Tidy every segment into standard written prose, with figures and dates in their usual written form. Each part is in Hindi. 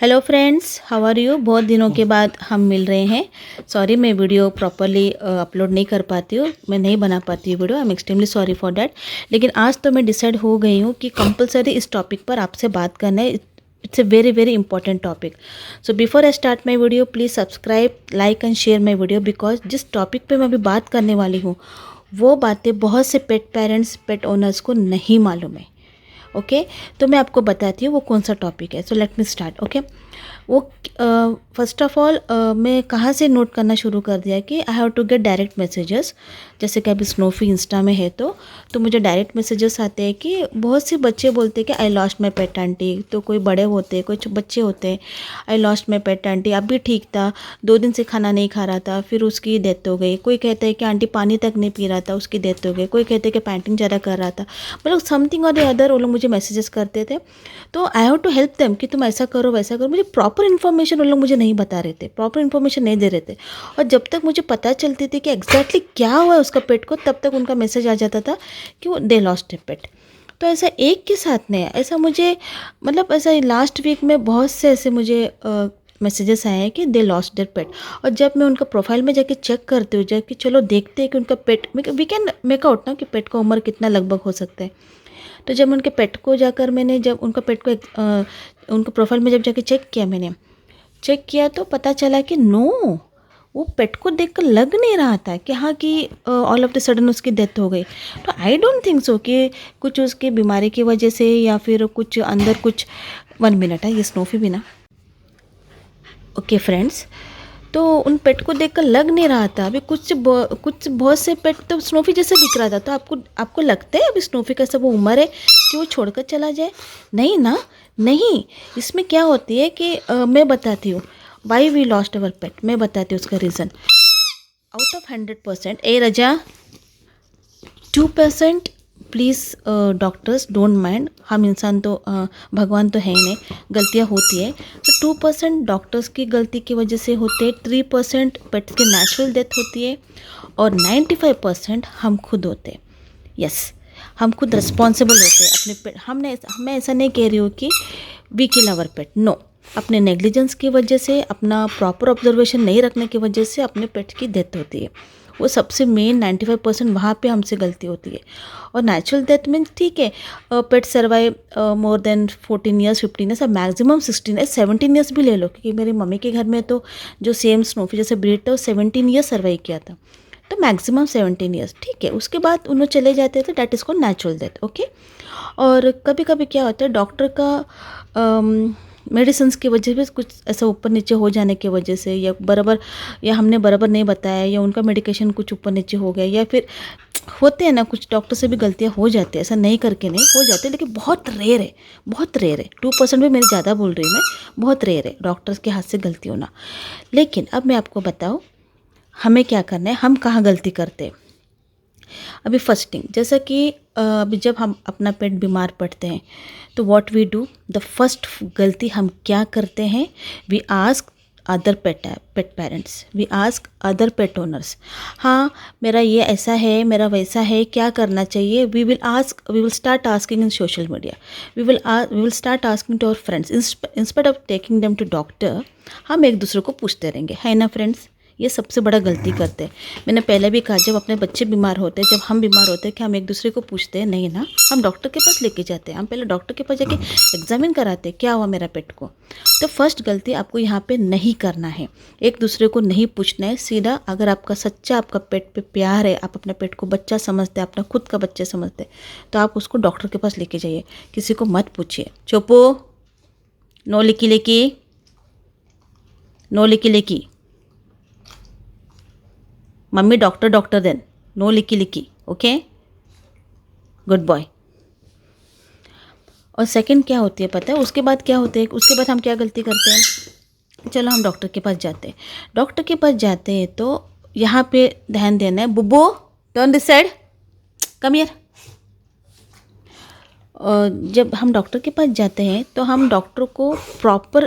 Hello friends, how are you. बहुत दिनों के बाद हम मिल रहे हैं। सॉरी, मैं वीडियो प्रॉपरली अपलोड नहीं कर पाती हूँ, मैं नहीं बना पाती हूँ video. I am extremely sorry for that. लेकिन आज तो मैं डिसाइड हो गई हूँ कि कंपलसरी इस टॉपिक पर आपसे बात करना है। It's a very very important topic. So before I start my video, please subscribe, like and share my video, because जिस टॉपिक पर मैं अभी बात करने वाली हूँ वो बातें बहुत से पेट पेरेंट्स, पेट ओनर्स को नहीं मालूम है। ओके तो मैं आपको बताती हूँ वो कौन सा टॉपिक है। So let me start. Okay वो फर्स्ट ऑफ ऑल मैं कहाँ से नोट करना शुरू कर दिया कि I have to get direct messages. जैसे कि अभी स्नोफी इंस्टा में है तो मुझे डायरेक्ट मैसेजेस आते हैं कि बहुत से बच्चे बोलते हैं कि I lost my pet aunty. तो कोई बड़े होते हैं, कुछ बच्चे होते हैं, I lost my pet aunty, अब भी ठीक था, 2 दिन से खाना नहीं खा रहा था, फिर उसकी डेथ हो गई। कोई कहता है कि आंटी पानी तक नहीं पी रहा था, उसकी डेथ हो गई। कोई कहते हैं कि पैंटिंग ज़्यादा कर रहा था, मतलब समथिंग और द अदर वो लोग मुझे मैसेजेस करते थे। तो I have to help them कि तुम ऐसा करो वैसा करो। मुझे प्रॉपर इन्फॉर्मेशन वो लोग मुझे नहीं बता रहे थे, प्रॉपर इन्फॉर्मेशन नहीं दे रहे थे। और जब तक मुझे पता चलती थी कि एग्जैक्टली क्या हुआ है उसका पेट को, तब तक उनका मैसेज आ जाता था कि वो दे लॉस्ट ए पेट। तो ऐसा एक के साथ नहीं, ऐसा मुझे मतलब ऐसा लास्ट वीक में बहुत से ऐसे मुझे मैसेजेस आए हैं कि दे लॉस्ट देयर पेट। और जब मैं उनका प्रोफाइल में जाके चेक करती हूँ, जाके चलो देखते हैं कि उनका पेट, वी कैन मेक आउट ना कि पेट का उम्र कितना लगभग हो सकता है। तो जब उनके पेट को जाकर मैंने, जब उनका पेट को उनका प्रोफाइल में जब जाके चेक किया तो पता चला कि नो, वो पेट को देखकर लग नहीं रहा था कि हाँ कि ऑल ऑफ द सडन उसकी डेथ हो गई। तो आई डोंट थिंक सो कि कुछ उसकी बीमारी की वजह से या फिर कुछ अंदर कुछ। 1 मिनट है, ये स्नोफी भी ना। ओके फ्रेंड्स, तो उन पेट को देखकर लग नहीं रहा था। अभी कुछ बहुत से पेट तो स्नोफी जैसे दिख रहा था। तो आपको लगता है अभी स्नोफी का सब उम्र है कि वो छोड़कर चला जाए? नहीं ना, नहीं। इसमें क्या होती है कि मैं बताती हूँ वाई वी लॉस्ट अवर पेट। मैं बताती हूँ उसका reason. Out of 100%, A Raza, 2% please doctors don't mind. हम इंसान तो भगवान तो है ही नहीं, गलतियाँ होती है। तो 2% डॉक्टर्स की गलती की वजह से होते हैं, 3% पेट्स की नेचुरल डेथ होती है, और 95% हम खुद होते हैं। यस, हम खुद रिस्पॉन्सिबल होते हैं अपने पेट। मैं ऐसा नहीं कह रही हूँ कि we kill our pet, no. अपने नेग्लिजेंस की वजह से, अपना प्रॉपर ऑब्जर्वेशन नहीं रखने की वजह से अपने पेट की डेथ होती है। वो सबसे मेन 95% वहाँ पे हमसे गलती होती है। और नेचुरल डेथ मीन्स ठीक है, pet survive more than 14 years, 15 years, अब मैक्सिमम 16 ईयर्स, 17 ईयर्स भी ले लो। क्योंकि मेरी मम्मी के घर में तो जो सेम स्नोफी जैसे ब्रीड था वो 17 ईयर्स सर्वाइव किया था। तो मैक्सिमम 17 ईयर्स ठीक है, उसके बाद उन्हें चले जाते थे, that is called natural death. Okay. और कभी कभी क्या होता है, डॉक्टर का मेडिसिन्स की वजह से कुछ ऐसा ऊपर नीचे हो जाने की वजह से, या हमने बराबर नहीं बताया, या उनका मेडिकेशन कुछ ऊपर नीचे हो गया, या फिर होते हैं ना कुछ डॉक्टर से भी गलतियां हो जाती है। ऐसा नहीं करके नहीं हो जाते, लेकिन बहुत रेयर है, बहुत रेयर है। 2% भी मेरी ज़्यादा बोल रही हूँ मैं, बहुत रेयर है डॉक्टर्स के हाथ से गलती होना। लेकिन अब मैं आपको बताऊँ हमें क्या करना है, हम कहाँ गलती करते हैं। अभी फर्स्ट थिंग, जैसा कि अभी जब हम अपना पेट बीमार पड़ते हैं तो what we do, the first गलती हम क्या करते हैं, we ask other pet parents, we ask other pet owners. हाँ, मेरा ये ऐसा है, मेरा वैसा है, क्या करना चाहिए। We will start asking in social media, we will start asking to our friends instead of taking them to doctor. हम एक दूसरे को पूछते रहेंगे, है ना फ्रेंड्स। ये सबसे बड़ा गलती करते हैं। मैंने पहले भी कहा, जब अपने बच्चे बीमार होते हैं, जब हम बीमार होते हैं, कि हम एक दूसरे को पूछते हैं नहीं ना, हम डॉक्टर के पास लेके जाते हैं। हम पहले डॉक्टर के पास जाके एग्जामिन कराते हैं क्या हुआ मेरा पेट को। तो फर्स्ट गलती आपको यहाँ पे नहीं करना है, एक दूसरे को नहीं पूछना है सीधा। अगर आपका सच्चा आपका पेट पे प्यार है, आप अपने पेट को बच्चा समझते हैं, अपना खुद का बच्चा समझते हैं, तो आप उसको डॉक्टर के पास लेके जाइए, किसी को मत पूछिए। चुपो, नो लिकी लिकी, नो लिकी लिकी, मम्मी डॉक्टर देन, नो लिकी लिकी। Okay, good boy. और सेकंड क्या होती है पता है, उसके बाद क्या होते हैं, उसके बाद हम क्या गलती करते हैं, चलो हम डॉक्टर के पास जाते हैं। डॉक्टर के पास जाते हैं तो यहाँ पे ध्यान देना है, Bubbo turn this side, come here. जब हम डॉक्टर के पास जाते हैं तो हम डॉक्टर को प्रॉपर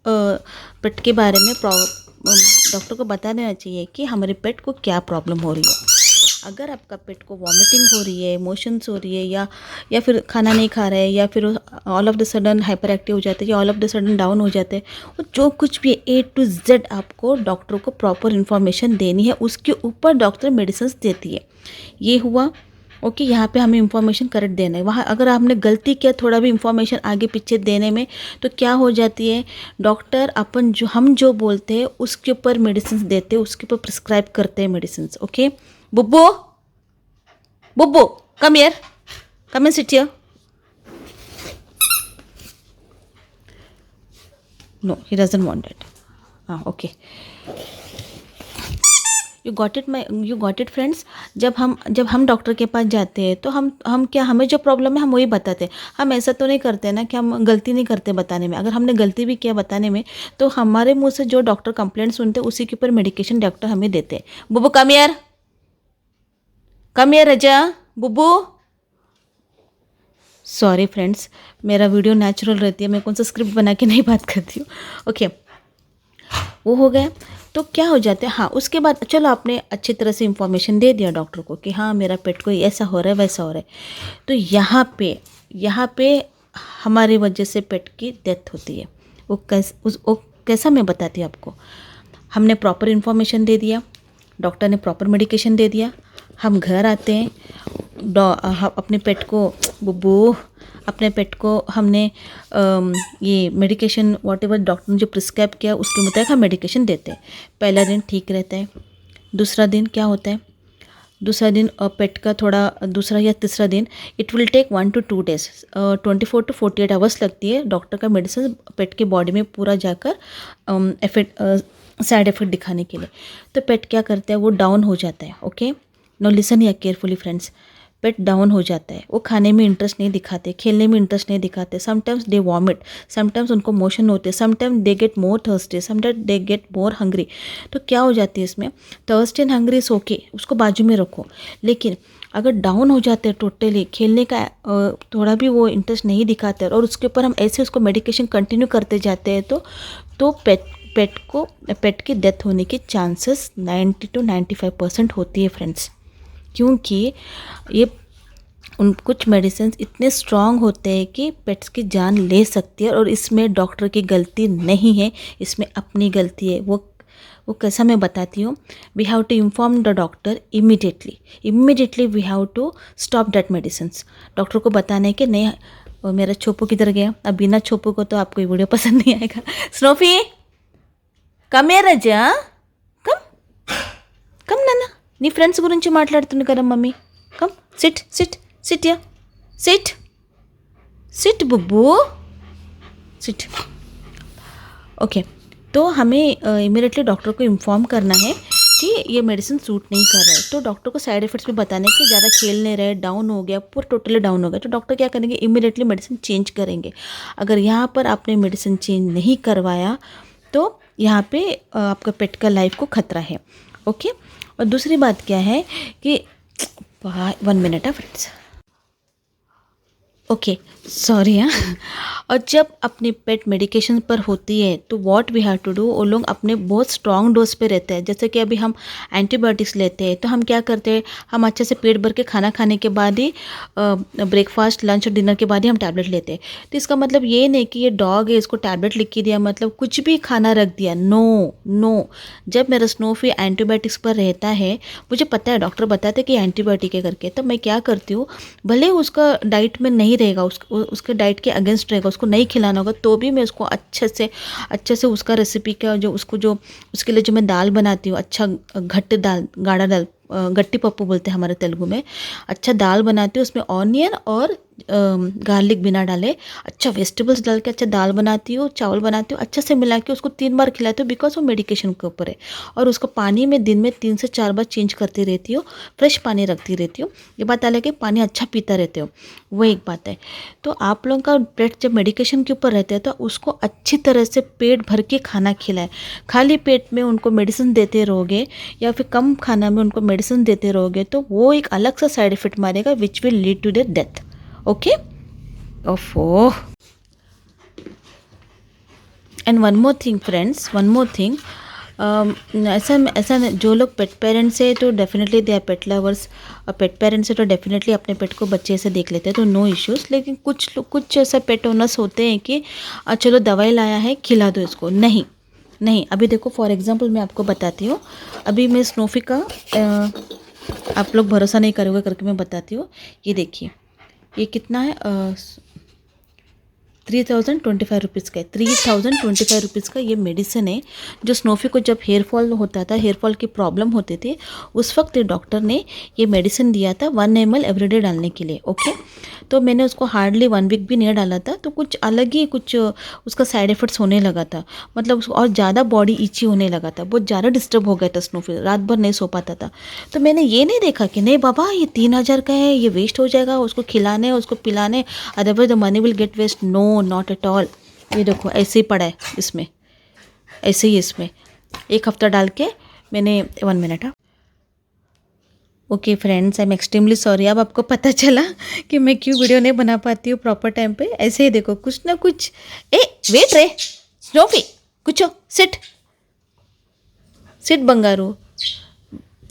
पेट के बारे में डॉक्टर को बता देना चाहिए कि हमारे पेट को क्या प्रॉब्लम हो रही है। अगर आपका पेट को वॉमिटिंग हो रही है, मोशंस हो रही है, या फिर खाना नहीं खा रहा है, या फिर all of the sudden hyper active हो जाते हैं, या all of the sudden down हो जाते हैं, वो जो कुछ भी A to Z आपको डॉक्टर को प्रॉपर इन्फॉर्मेशन देनी है, उसके ऊपर डॉक्टर मेडिसिन देती है। ये हुआ ओके, यहाँ पे हमें इंफॉर्मेशन करेक्ट देना है। वहाँ अगर आपने गलती किया थोड़ा भी इंफॉर्मेशन आगे पीछे देने में, तो क्या हो जाती है, डॉक्टर हम जो बोलते हैं उसके ऊपर मेडिसिन देते हैं, उसके ऊपर प्रिस्क्राइब करते हैं medicine. Okay Bubbu, Bubbu come here, come and sit here. No, he doesn't want it. हाँ okay, you got it friends. जब हम डॉक्टर के पास जाते हैं तो हम क्या, हमें जो प्रॉब्लम है हम वही बताते हैं। हम ऐसा तो नहीं करते ना कि हम गलती नहीं करते बताने में। अगर हमने गलती भी किया बताने में तो हमारे मुंह से जो डॉक्टर कंप्लेंट सुनते हैं उसी के ऊपर मेडिकेशन डॉक्टर हमें देते हैं। Bubbu come here, come here रजा, बुब्बू। सॉरी फ्रेंड्स, मेरा वीडियो नेचुरल रहती है, मैं कौन सा स्क्रिप्ट बना के नहीं बात करती हूँ। ओके वो हो गया। तो क्या हो जाता है, हाँ उसके बाद चलो आपने अच्छी तरह से इंफॉर्मेशन दे दिया डॉक्टर को कि हाँ मेरा पेट को ऐसा हो रहा है वैसा हो रहा है, तो यहाँ पे हमारी वजह से पेट की डेथ होती है। वो कैसा मैं बताती हूँ आपको। हमने प्रॉपर इंफॉर्मेशन दे दिया, डॉक्टर ने प्रॉपर मेडिकेशन दे दिया, हम घर आते हैं, अपने पेट को बुब्बू, अपने पेट को हमने ये मेडिकेशन वॉट एवर डॉक्टर ने जो प्रिस्क्राइब किया उसके मुताबिक हम मेडिकेशन देते हैं। पहला दिन ठीक रहता है, दूसरा दिन क्या होता है, दूसरा दिन पेट का थोड़ा, दूसरा या तीसरा दिन it will take 1 to 2 days, 24 to 48 hours लगती है डॉक्टर का मेडिसिन पेट के बॉडी में पूरा जाकर साइड इफेक्ट दिखाने के लिए। तो पेट क्या करता है, वो डाउन हो जाता है। Okay no listen here carefully friends. Pet down हो जाता है, वो खाने में इंटरेस्ट नहीं दिखाते, खेलने में इंटरेस्ट नहीं दिखाते, समटाइम्स दे वॉमिट, समटाइम्स उनको मोशन होते हैं, sometimes they get more thirsty, sometimes they get more hungry. तो क्या हो जाती है इसमें, thirsty and hungry is okay, उसको बाजू में रखो। लेकिन अगर डाउन हो जाते हैं टोटली, खेलने का थोड़ा भी वो इंटरेस्ट नहीं दिखाते और उसके ऊपर हम ऐसे उसको मेडिकेशन कंटिन्यू करते जाते हैं तो पेट की डेथ होने के चांसेस 90 to 95% होती है फ्रेंड्स। क्योंकि ये कुछ मेडिसिन इतने स्ट्रॉन्ग होते हैं कि पेट्स की जान ले सकती है, और इसमें डॉक्टर की गलती नहीं है, इसमें अपनी गलती है। वो कैसा मैं बताती हूँ। We have to inform the doctor immediately we have to stop that medicine. Doctor को बताना है कि नहीं, मेरा छोपू किधर गया, अब बिना छोपू को तो आपको ये वीडियो पसंद नहीं आएगा। स्नोफी कम हियर रजा, कम నాన్న, నీ ఫ్రెండ్స్ గురించి మాట్లాడుతుంది కదా mummy, come sit ya, sit Bubbu sit. Okay, तो हमें इमीडिएटली डॉक्टर को इन्फॉर्म करना है कि ये मेडिसिन सूट नहीं कर रहा है। तो डॉक्टर को साइड इफेक्ट्स भी बताने कि ज़्यादा खेल नहीं रहे, डाउन हो गया, पूरा टोटली डाउन हो गया, तो डॉक्टर क्या करेंगे, इमीडिएटली मेडिसिन चेंज करेंगे। अगर यहाँ पर आपने मेडिसिन चेंज नहीं करवाया तो यहाँ पे आपका पेट का लाइफ को खतरा है। ओके, और दूसरी बात क्या है कि 1 मिनट है फ्रेंड्स। ओके सॉरी हाँ। और जब अपनी पेट मेडिकेशन पर होती है तो what we have to do, वो लोग अपने बहुत स्ट्रॉन्ग डोज पे रहते हैं। जैसे कि अभी हम एंटीबायोटिक्स लेते हैं तो हम क्या करते हैं, हम अच्छे से पेट भर के खाना खाने के बाद ही ब्रेकफास्ट लंच और डिनर के बाद ही हम टैबलेट लेते हैं। तो इसका मतलब ये नहीं कि ये डॉग है इसको टैबलेट लिख के दिया मतलब कुछ भी खाना रख दिया, नो। जब मेरा स्नोफी एंटीबायोटिक्स पर रहता है, मुझे पता है डॉक्टर बताते कि एंटीबायोटिक है करके, तो मैं क्या करती हूँ, भले उसका डाइट में नहीं रहेगा, उसके डाइट के अगेंस्ट रहेगा, उसको नहीं खिलाना होगा, तो भी मैं उसको अच्छे से उसका रेसिपी का जो उसके लिए जो मैं दाल बनाती हूँ, अच्छा घट्ट दाल, गाढ़ा दाल, गट्टी पप्पू बोलते हैं हमारे तेलुगु में, अच्छा दाल बनाती हूँ, उसमें ऑनियन और गार्लिक बिना डाले अच्छा वेजिटेबल्स डाल के अच्छा दाल बनाती हूँ, चावल बनाती हूँ, अच्छे से मिला के उसको 3 बार खिलाती हूँ, बिकॉज वो मेडिकेशन के ऊपर है। और उसको पानी में दिन में 3 से 4 बार चेंज करती रहती हूँ, फ्रेश पानी रखती रहती हूँ। ये बात अलग है, पानी अच्छा पीता रहते हो, वो एक बात है। तो आप लोगों का पेट जब मेडिकेशन के ऊपर रहता है तो उसको अच्छी तरह से पेट भर के खाना खिलाए। खाली पेट में उनको मेडिसिन देते रहोगे या फिर कम खाना में उनको मेडिसिन देते रहोगे तो वो एक अलग सा साइड इफेक्ट मारेगा which will lead to their death. Okay, ओफो। And one more thing friends, ऐसा ऐसा जो लोग पेट पेरेंट्स है तो definitely they are pet lovers, और पेट पेरेंट्स है तो डेफिनेटली अपने पेट को बच्चे से देख लेते हैं, तो नो इश्यूज़। लेकिन कुछ ऐसा पेट ओनर्स होते हैं कि चलो दवाई लाया है खिला दो इसको, नहीं नहीं। अभी देखो फॉर एग्जांपल मैं आपको बताती हूँ, अभी मैं स्नोफी का आप लोग भरोसा नहीं करोगे करके मैं बताती हूँ। ये देखिए ये कितना है, 3025 रुपीज़ का है। 3025 रुपीज़ का ये मेडिसिन है जो स्नोफी को जब हेयर फॉल होता था, हेयर फॉल की प्रॉब्लम होती थी, उस वक्त डॉक्टर ने ये मेडिसिन दिया था 1 ml एवरीडे डालने के लिए। ओके, तो मैंने उसको हार्डली 1 वीक भी नहीं डाला था, तो कुछ अलग ही कुछ उसका साइड इफ़ेक्ट्स होने लगा था, मतलब और ज़्यादा बॉडी इची होने लगा था, बहुत ज़्यादा डिस्टर्ब हो गया था स्नोफी, रात भर नहीं सो पाता था। तो मैंने ये नहीं देखा कि नहीं बाबा ये 3000 का है, ये वेस्ट हो जाएगा, उसको खिलाने उसको पिलाने, otherwise the money will get waste. No, not at all. ये देखो ऐसे ही पड़ा है इसमें, ऐसे ही इसमें 1 हफ्ता डाल के मैंने 1 मिनट। हाँ okay friends, I am extremely sorry. अब आपको पता चला कि मैं क्यों वीडियो नहीं बना पाती हूँ प्रॉपर टाइम पे। ऐसे ही देखो कुछ ना कुछ, ए वेट रे स्नोफी, कुछ सिट सिट बंगारू।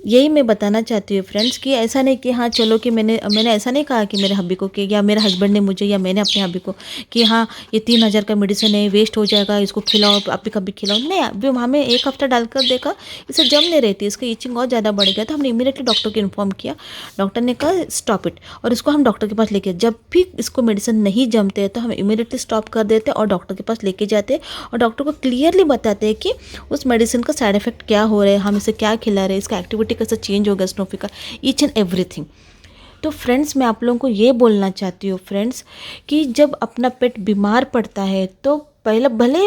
यही मैं बताना चाहती हूँ फ्रेंड्स कि ऐसा नहीं कि हाँ चलो कि मैंने ऐसा नहीं कहा कि मेरे हब्बी को कि, या मेरे हस्बैंड ने मुझे या मैंने अपने हब्बी को कि हाँ ये 3000 का मेडिसिन है, वेस्ट हो जाएगा, इसको खिलाओ, आप भी कभी खिलाओ। नहीं, अभी हमें 1 हफ्ता डालकर देखा इसे जम नहीं रहती, इसका ईचिंग और ज़्यादा बढ़ गया था। हमने इमीडिएटली डॉक्टर को इन्फॉर्म किया, डॉक्टर ने कहा स्टॉप इट, और इसको हम डॉक्टर के पास लेके, जब भी इसको मेडिसिन नहीं जमते हैं तो हम इमीडिएटली स्टॉप कर देते और डॉक्टर के पास लेके जाते हैं, और डॉक्टर को क्लियरली बताते हैं कि उस मेडिसिन का साइड इफेक्ट क्या हो रहा है, हम इसे क्या खिला रहे हैं, इसका एक्टिविटी कैसे चेंज हो गया स्नोफी का, ईच एंड एवरीथिंग। तो फ्रेंड्स मैं आप लोगों को ये बोलना चाहती हूँ फ्रेंड्स कि जब अपना पेट बीमार पड़ता है तो पहले भले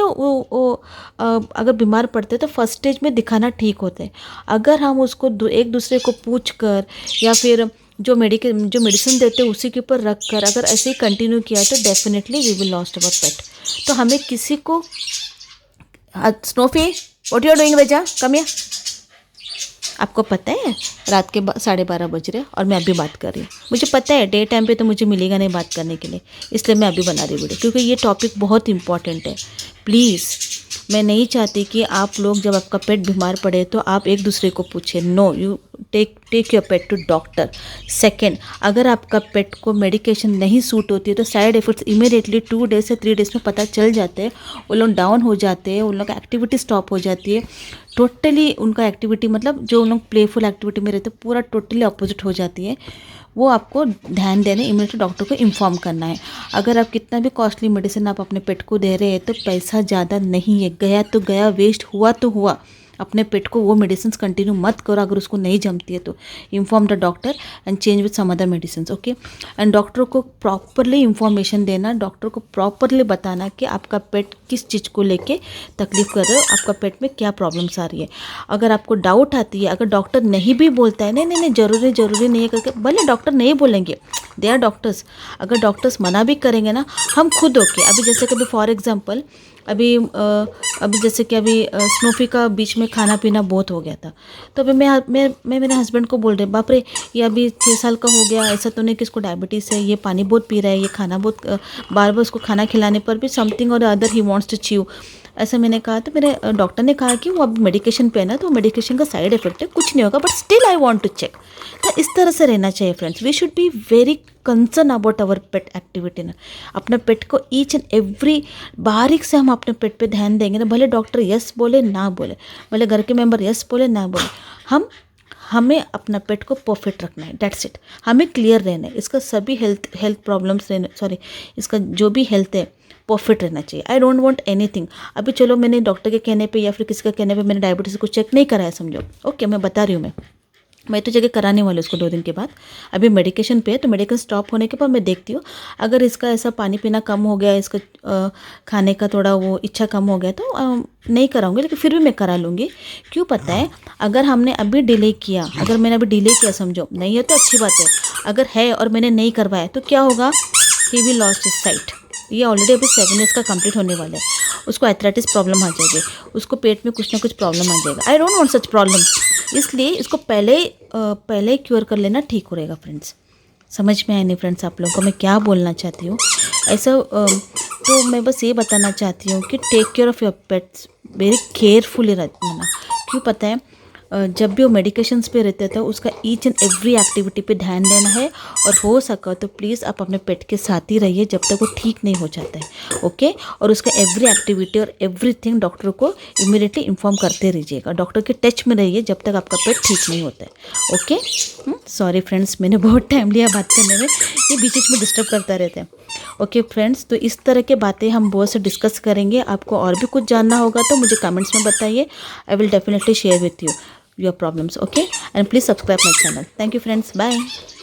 अगर बीमार पड़ते हैं तो फर्स्ट स्टेज में दिखाना ठीक होता है। अगर हम उसको एक दूसरे को पूछ कर या फिर जो मेडिसिन देते हैं उसी के ऊपर रख कर अगर ऐसे ही कंटिन्यू किया तो डेफिनेटली वी विल लॉस्ट अवर पेट। तो हमें किसी को स्नोफी व्हाट यू आर डूइंग बेटा, कम हियर। आपको पता है रात के 12:30 बज रहे और मैं अभी बात कर रही हूँ। मुझे पता है डे टाइम पे तो मुझे मिलेगा नहीं बात करने के लिए, इसलिए मैं अभी बना रही वीडियो, क्योंकि ये टॉपिक बहुत इंपॉर्टेंट है। प्लीज़ मैं नहीं चाहती कि आप लोग जब आपका पेट बीमार पड़े तो आप एक दूसरे को पूछें। No, you take your pet to doctor. Second, अगर आपका पेट को मेडिकेशन नहीं सूट होती है तो साइड इफेक्ट्स इमीडिएटली 2 डेज से 3 डेज में पता चल जाते हैं। वो लोग डाउन हो जाते हैं, उन लोग का एक्टिविटी स्टॉप हो जाती है, टोटली उनका एक्टिविटी मतलब जो उन लोग प्लेफुल एक्टिविटी में रहते पूरा टोटली अपोजिट हो जाती है। वो आपको ध्यान देने इमीडिएटली डॉक्टर को इन्फॉर्म करना है। अगर आप कितना भी कॉस्टली मेडिसिन आप अपने पेट को दे रहे हैं तो पैसा ज़्यादा नहीं है, गया तो गया, वेस्ट हुआ तो हुआ। अपने पेट को वो मेडिसिन कंटिन्यू मत करो, अगर उसको नहीं जमती है तो inform the doctor and change with some other medicine. Okay, and doctor को प्रॉपरली इंफॉर्मेशन देना, डॉक्टर को प्रॉपरली बताना कि आपका पेट किस चीज़ को लेके तकलीफ कर रहे हो, आपका पेट में क्या प्रॉब्लम्स आ रही है। अगर आपको डाउट आती है, अगर डॉक्टर नहीं भी बोलता है नहीं ज़रूरी नहीं है करके, भले डॉक्टर नहीं बोलेंगे, दे आर डॉक्टर्स, अगर डॉक्टर्स मना भी करेंगे ना, हम खुद होके अभी जैसे कभी फॉर एग्जांपल अभी जैसे कि अभी स्नोफी का बीच में खाना पीना बहुत हो गया था, तो अभी मैं मेरे हस्बैंड को बोल रहे बाप रे ये अभी 6 साल का हो गया, ऐसा तो नहीं कि इसको डायबिटीज़ है, ये पानी बहुत पी रहा है, ये खाना बहुत बार बार उसको खाना खिलाने पर भी समथिंग और other he wants to chew, ऐसा मैंने कहा। तो मेरे डॉक्टर ने कहा कि वो अब मेडिकेशन पे है ना, तो मेडिकेशन का साइड इफेक्ट है, कुछ नहीं होगा, but still I want to check. तो इस तरह से रहना चाहिए friends. We should be very concern about our pet activity ना, अपने पेट को ईच एंड एवरी बारीक से हम अपने पेट पे ध्यान देंगे ना, भले डॉक्टर यस बोले ना बोले, भले घर के मेंबर यस बोले ना बोले, हमें अपना पेट को परफेक्ट रखना है, डेट्स इट। हमें क्लियर रहना है, इसका सभी हेल्थ प्रॉब्लम्स इसका जो भी हेल्थ है परफेक्ट रहना चाहिए। I don't want anything. अभी चलो मैंने डॉक्टर के कहने पे या फिर किसी का कहने पे मैंने डायबिटीज़ को चेक नहीं कराया समझो, ओके मैं बता रही हूँ, मैं तो जगह कराने वाली उसको 2 दिन के बाद। अभी मेडिकेशन पे है, तो मेडिकेशन स्टॉप होने के बाद मैं देखती हूँ अगर इसका ऐसा पानी पीना कम हो गया, इसका खाने का थोड़ा वो इच्छा कम हो गया तो नहीं कराऊंगी, लेकिन फिर भी मैं करा लूँगी। क्यों पता है, अगर हमने अभी डिले किया, अगर मैंने अभी डिले किया समझो, नहीं है तो अच्छी बात है, अगर है और मैंने नहीं करवाया तो क्या होगा, he will lost his site. ये ऑलरेडी अभी 7 ईयर्स का कंप्लीट होने वाला है, उसको एथराइटिस प्रॉब्लम आ जाएगी, उसको पेट में कुछ ना कुछ प्रॉब्लम आ जाएगा। I don't want such problem, इसलिए इसको पहले क्योर कर लेना ठीक हो रहेगा फ्रेंड्स। समझ में आया नहीं फ्रेंड्स आप लोगों को मैं क्या बोलना चाहती हूँ? ऐसा तो मैं बस ये बताना चाहती हूँ कि take care of your pets very carefully रहना, क्यों पता है, जब भी वो मेडिकेशंस पे रहते हैं तो उसका ईच एंड एवरी एक्टिविटी पे ध्यान देना है, और हो सका तो प्लीज़ आप अपने पेट के साथ ही रहिए जब तक वो ठीक नहीं हो जाता है, ओके। और उसका एवरी एक्टिविटी और एवरीथिंग डॉक्टर को इमीडिएटली इन्फॉर्म करते रहिएगा, डॉक्टर के टच में रहिए जब तक आपका पेट ठीक नहीं होता है, ओके। सॉरी फ्रेंड्स, मैंने बहुत टाइम लिया बात करने में, ये बीच बीच में डिस्टर्ब करता रहता है। ओके फ्रेंड्स, तो इस तरह के बातें हम बहुत से डिस्कस करेंगे। आपको और भी कुछ जानना होगा तो मुझे कमेंट्स में बताइए, I will definitely share with you your problems, okay, and please subscribe my channel. Thank you friends, bye.